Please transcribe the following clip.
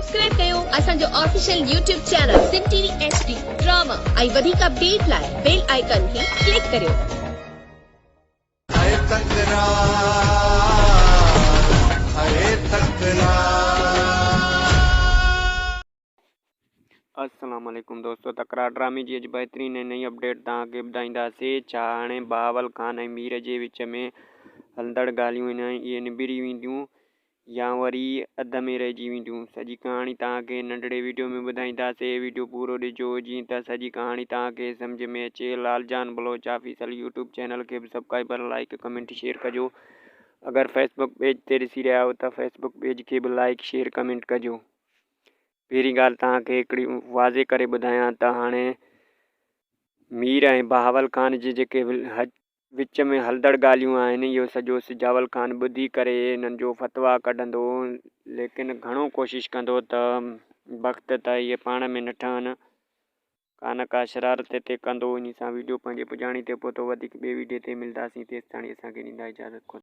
Subscribe कयो असांजो official YouTube channel Sindhi HD drama ऐं वधीक अपडेट लाइ बेल आइकन खे क्लिक करियो। अस्सलाम वालेकुम दोस्तों, तकरार ड्रामे जी अॼु बहितरीन नई अपडेट तव्हांखे ॿुधाईंदासीं। छा हाणे बहावल ख़ान ऐं मीर जे विच में हलंदड़ ॻाल्हियूं इहे निबिरी वेंदियूं या वरी अध में रहिजी वेंदियूं? सॼी कहाणी तव्हांखे नंढड़े वीडियो में ॿुधाईंदासीं। वीडियो पूरो ॾिजो जीअं त सॼी कहाणी तव्हांखे सम्झ में अचे। Laljan Baloch official YouTube channel खे बि सब्सक्राइब, लाइक, कमेंट, शेयर कजो। अगरि फेसबुक पेज ते ॾिसी रहिया आहियो त फेसबुक पेज खे बि लाइक, शेयर, कमेंट कजो। पहिरीं ॻाल्हि तव्हांखे हिकिड़ी वाज़े करे ॿुधायां त हाणे मीर ऐं बहावल ख़ान जे जेके विच में हलंदड़ ॻाल्हियूं आहिनि, इहो सॼो सिजावल ख़ान ॿुधी करे हिननि जो फतवा कढंदो, लेकिन घणो कोशिशि कंदो त वक़्त त इहे पाण में न ठहनि, का शरारत हिते कंदो। इन सां वीडियो पंहिंजे पुॼाणी ते पहुतो। वधीक ॿिए वीडियो ते मिलंदासीं, तेसिताईं असांखे ॾींदा इजाज़त।